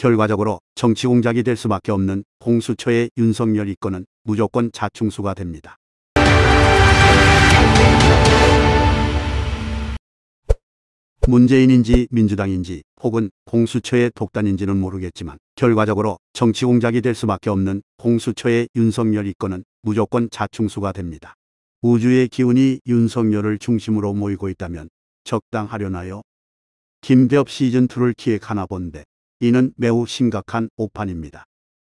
결과적으로 정치 공작이 될 수밖에 없는 공수처의 윤석열 이권은 무조건 자충수가 됩니다. 문재인인지 민주당인지 혹은 공수처의 독단인지는 모르겠지만 결과적으로 정치 공작이 될 수밖에 없는 공수처의 윤석열 이권은 무조건 자충수가 됩니다. 우주의 기운이 윤석열을 중심으로 모이고 있다면 적당하려나요? 김대엽 시즌2를 기획하나 본데 이는 매우 심각한 오판입니다.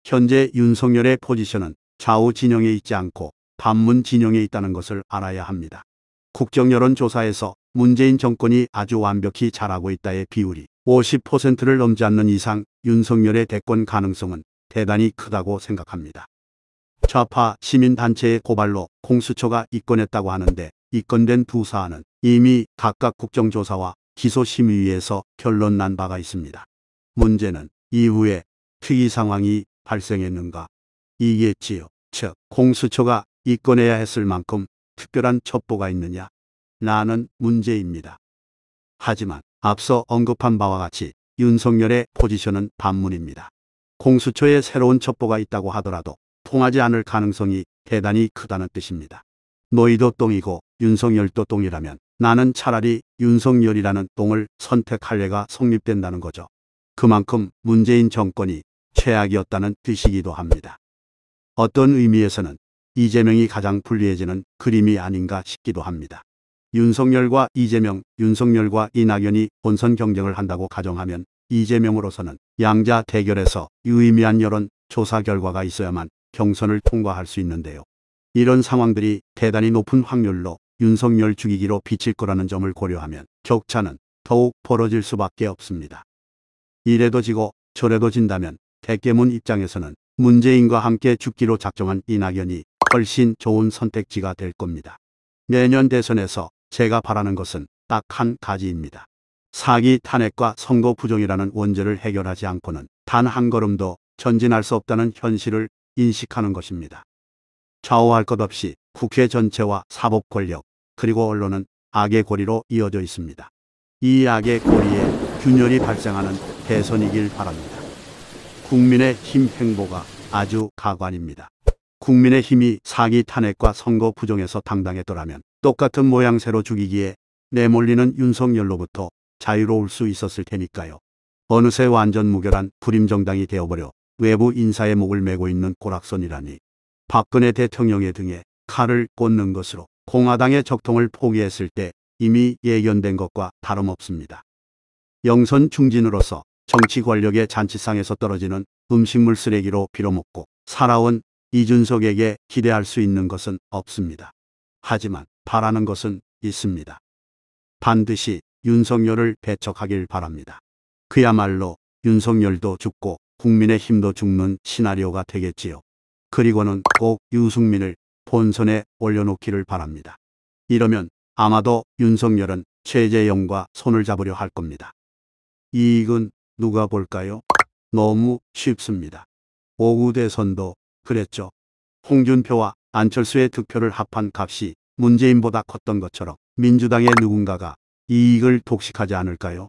현재 윤석열의 포지션은 좌우 진영에 있지 않고 반문 진영에 있다는 것을 알아야 합니다. 국정여론조사에서 문재인 정권이 아주 완벽히 잘하고 있다의 비율이 50%를 넘지 않는 이상 윤석열의 대권 가능성은 대단히 크다고 생각합니다. 좌파 시민단체의 고발로 공수처가 입건했다고 하는데 입건된 두 사안은 이미 각각 국정조사와 기소심의위에서 결론 난 바가 있습니다. 문제는 이후에 특이 상황이 발생했는가 이겠지요. 즉 공수처가 입건해야 했을 만큼 특별한 첩보가 있느냐 라는 문제입니다. 하지만 앞서 언급한 바와 같이 윤석열의 포지션은 반문입니다. 공수처에 새로운 첩보가 있다고 하더라도 통하지 않을 가능성이 대단히 크다는 뜻입니다. 너희도 똥이고 윤석열도 똥이라면 나는 차라리 윤석열이라는 똥을 선택할래가 성립된다는 거죠. 그만큼 문재인 정권이 최악이었다는 뜻이기도 합니다. 어떤 의미에서는 이재명이 가장 불리해지는 그림이 아닌가 싶기도 합니다. 윤석열과 이재명, 윤석열과 이낙연이 본선 경쟁을 한다고 가정하면 이재명으로서는 양자 대결에서 유의미한 여론 조사 결과가 있어야만 경선을 통과할 수 있는데요. 이런 상황들이 대단히 높은 확률로 윤석열 죽이기로 비칠 거라는 점을 고려하면 격차는 더욱 벌어질 수밖에 없습니다. 이래도 지고 저래도 진다면 대깨문 입장에서는 문재인과 함께 죽기로 작정한 이낙연이 훨씬 좋은 선택지가 될 겁니다. 내년 대선에서 제가 바라는 것은 딱 한 가지입니다. 사기 탄핵과 선거 부정이라는 원죄를 해결하지 않고는 단 한 걸음도 전진할 수 없다는 현실을 인식하는 것입니다. 좌우할 것 없이 국회 전체와 사법 권력 그리고 언론은 악의 고리로 이어져 있습니다. 이 악의 고리에 균열이 발생하는 대선이길 바랍니다. 국민의힘 행보가 아주 가관입니다. 국민의힘이 사기 탄핵과 선거 부정에서 당당했더라면 똑같은 모양새로 죽이기에 내몰리는 윤석열로부터 자유로울 수 있었을 테니까요. 어느새 완전 무결한 불임정당이 되어버려 외부 인사의 목을 메고 있는 고락선이라니 박근혜 대통령의 등에 칼을 꽂는 것으로 공화당의 적통을 포기했을 때 이미 예견된 것과 다름없습니다. 영선 중진으로서 정치 권력의 잔치상에서 떨어지는 음식물 쓰레기로 빌어먹고 살아온 이준석에게 기대할 수 있는 것은 없습니다. 하지만 바라는 것은 있습니다. 반드시 윤석열을 배척하길 바랍니다. 그야말로 윤석열도 죽고 국민의힘도 죽는 시나리오가 되겠지요. 그리고는 꼭 유승민을 본선에 올려놓기를 바랍니다. 이러면 아마도 윤석열은 최재형과 손을 잡으려 할 겁니다. 이익은 누가 볼까요? 너무 쉽습니다. 5구 대선도 그랬죠. 홍준표와 안철수의 득표를 합한 값이 문재인보다 컸던 것처럼 민주당의 누군가가 이익을 독식하지 않을까요?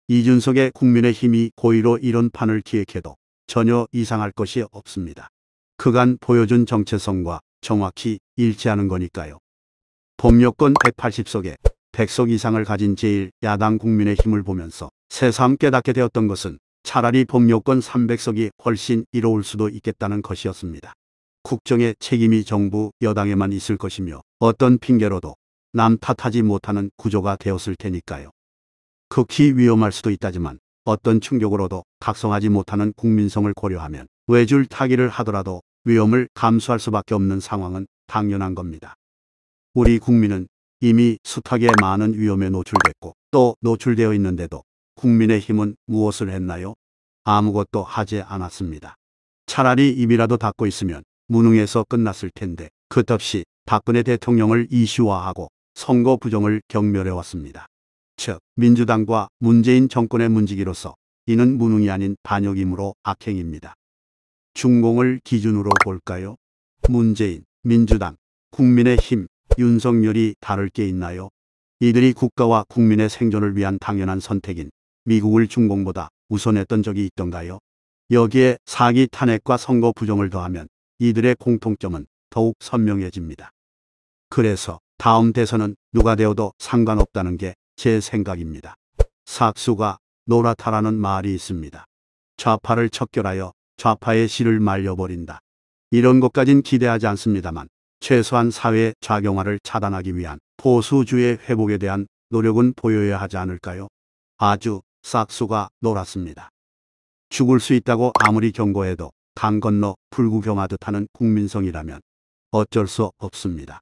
이준석의 국민의힘이 고의로 이런 판을 기획해도 전혀 이상할 것이 없습니다. 그간 보여준 정체성과 정확히 일치하는 거니까요. 범여권 180석에 100석 이상을 가진 제1야당 국민의힘을 보면서 새삼 깨닫게 되었던 것은 차라리 범여권 300석이 훨씬 이로울 수도 있겠다는 것이었습니다. 국정의 책임이 정부 여당에만 있을 것이며 어떤 핑계로도 남 탓하지 못하는 구조가 되었을 테니까요. 극히 위험할 수도 있다지만 어떤 충격으로도 각성하지 못하는 국민성을 고려하면 외줄 타기를 하더라도 위험을 감수할 수밖에 없는 상황은 당연한 겁니다. 우리 국민은 이미 숱하게 많은 위험에 노출됐고 또 노출되어 있는데도 국민의힘은 무엇을 했나요? 아무것도 하지 않았습니다. 차라리 입이라도 닫고 있으면 무능해서 끝났을 텐데 끝없이 박근혜 대통령을 이슈화하고 선거 부정을 경멸해왔습니다. 즉 민주당과 문재인 정권의 문지기로서 이는 무능이 아닌 반역이므로 악행입니다. 중공을 기준으로 볼까요? 문재인, 민주당, 국민의힘, 윤석열이 다를 게 있나요? 이들이 국가와 국민의 생존을 위한 당연한 선택인 미국을 중공보다 우선했던 적이 있던가요? 여기에 사기 탄핵과 선거 부정을 더하면 이들의 공통점은 더욱 선명해집니다. 그래서 다음 대선은 누가 되어도 상관없다는 게 제 생각입니다. 삭수가 노랗다라는 말이 있습니다. 좌파를 척결하여 좌파의 씨를 말려버린다. 이런 것까진 기대하지 않습니다만 최소한 사회 좌경화를 차단하기 위한 보수주의 회복에 대한 노력은 보여야 하지 않을까요? 아주 싹수가 노랗습니다. 죽을 수 있다고 아무리 경고해도 강 건너 불구경하듯 하는 국민성이라면 어쩔 수 없습니다.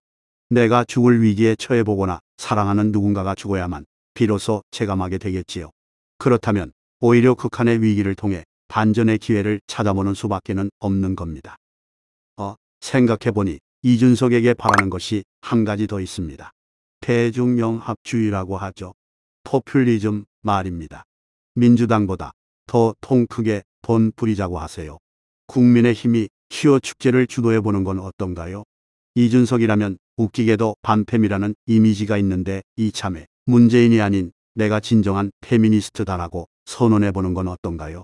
내가 죽을 위기에 처해보거나 사랑하는 누군가가 죽어야만 비로소 체감하게 되겠지요. 그렇다면 오히려 극한의 위기를 통해 반전의 기회를 찾아보는 수밖에는 없는 겁니다. 생각해보니 이준석에게 바라는 것이 한 가지 더 있습니다. 대중영합주의라고 하죠. 포퓰리즘 말입니다. 민주당보다 더 통 크게 돈 부리자고 하세요. 국민의힘이 퀴어 축제를 주도해보는 건 어떤가요? 이준석이라면 웃기게도 반팸이라는 이미지가 있는데 이참에 문재인이 아닌 내가 진정한 페미니스트다라고 선언해보는 건 어떤가요?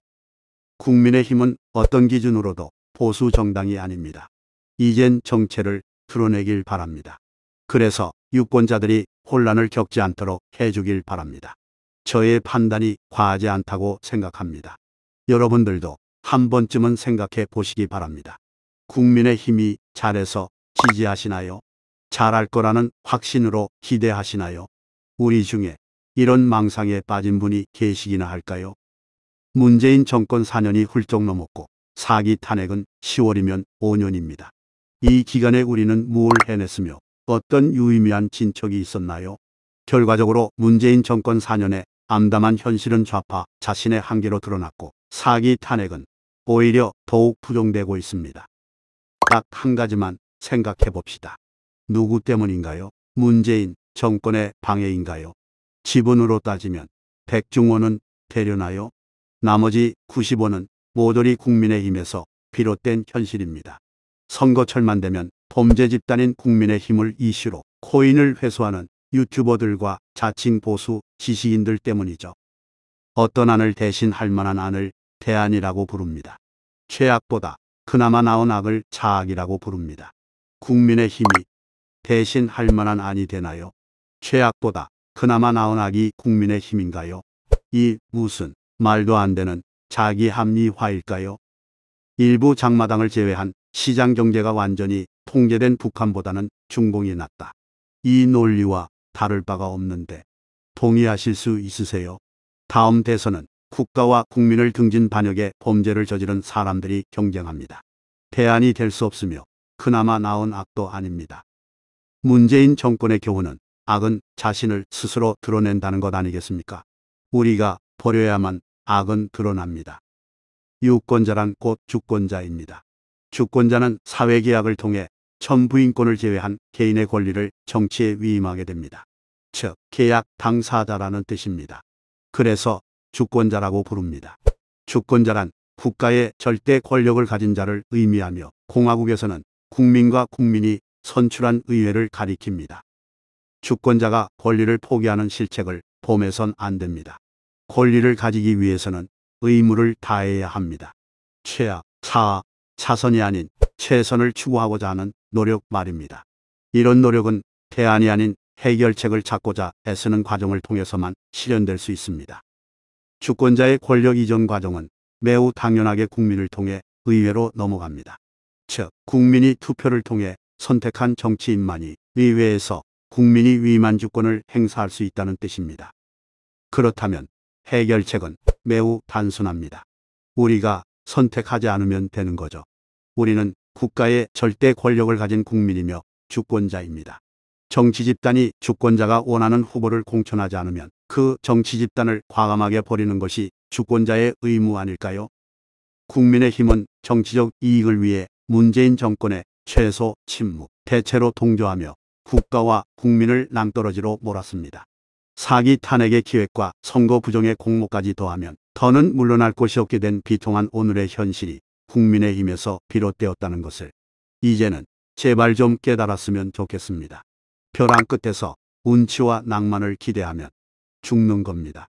국민의힘은 어떤 기준으로도 보수 정당이 아닙니다. 이젠 정체를 드러내길 바랍니다. 그래서 유권자들이 혼란을 겪지 않도록 해주길 바랍니다. 저의 판단이 과하지 않다고 생각합니다. 여러분들도 한 번쯤은 생각해 보시기 바랍니다. 국민의힘이 잘해서 지지하시나요? 잘할 거라는 확신으로 기대하시나요? 우리 중에 이런 망상에 빠진 분이 계시기나 할까요? 문재인 정권 4년이 훌쩍 넘었고 사기 탄핵은 10월이면 5년입니다. 이 기간에 우리는 무엇을 해냈으며 어떤 유의미한 진척이 있었나요? 결과적으로 문재인 정권 4년에 암담한 현실은 좌파 자신의 한계로 드러났고 사기 탄핵은 오히려 더욱 부정되고 있습니다. 딱 한 가지만 생각해 봅시다. 누구 때문인가요? 문재인 정권의 방해인가요? 지분으로 따지면 백중원은 되려나요? 나머지 90원은 모조리 국민의힘에서 비롯된 현실입니다. 선거철만 되면 범죄 집단인 국민의힘을 이슈로 코인을 회수하는 유튜버들과 자칭 보수 지식인들 때문이죠. 어떤 안을 대신할 만한 안을 대안이라고 부릅니다. 최악보다 그나마 나은 악을 차악이라고 부릅니다. 국민의힘이 대신할 만한 안이 되나요? 최악보다 그나마 나은 악이 국민의힘인가요? 이 무슨 말도 안 되는 자기 합리화일까요? 일부 장마당을 제외한 시장 경제가 완전히 통제된 북한보다는 중공이 낫다. 이 논리와 다를 바가 없는데 동의하실 수 있으세요? 다음 대선은 국가와 국민을 등진 반역의 범죄를 저지른 사람들이 경쟁합니다. 대안이 될 수 없으며 그나마 나은 악도 아닙니다. 문재인 정권의 교훈은 악은 자신을 스스로 드러낸다는 것 아니겠습니까? 우리가 버려야만 악은 드러납니다. 유권자란 곧 주권자입니다. 주권자는 사회계약을 통해 천부인권을 제외한 개인의 권리를 정치에 위임하게 됩니다. 즉, 계약 당사자라는 뜻입니다. 그래서 주권자라고 부릅니다. 주권자란 국가의 절대 권력을 가진 자를 의미하며 공화국에서는 국민과 국민이 선출한 의회를 가리킵니다. 주권자가 권리를 포기하는 실책을 범해선 안 됩니다. 권리를 가지기 위해서는 의무를 다해야 합니다. 최악, 차선이 아닌 최선을 추구하고자 하는 노력 말입니다. 이런 노력은 대안이 아닌 해결책을 찾고자 애쓰는 과정을 통해서만 실현될 수 있습니다. 주권자의 권력 이전 과정은 매우 당연하게 국민을 통해 의회로 넘어갑니다. 즉, 국민이 투표를 통해 선택한 정치인만이 의회에서 국민이 위임한 주권을 행사할 수 있다는 뜻입니다. 그렇다면 해결책은 매우 단순합니다. 우리가 선택하지 않으면 되는 거죠. 우리는 국가의 절대 권력을 가진 국민이며 주권자입니다. 정치 집단이 주권자가 원하는 후보를 공천하지 않으면 그 정치 집단을 과감하게 버리는 것이 주권자의 의무 아닐까요? 국민의힘은 정치적 이익을 위해 문재인 정권의 최소 침묵, 대체로 동조하며 국가와 국민을 낭떠러지로 몰았습니다. 사기 탄핵의 기획과 선거 부정의 공모까지 더하면 더는 물러날 곳이 없게 된 비통한 오늘의 현실이 국민의힘에서 비롯되었다는 것을 이제는 제발 좀 깨달았으면 좋겠습니다. 벼랑 끝에서 운치와 낭만을 기대하면 죽는 겁니다.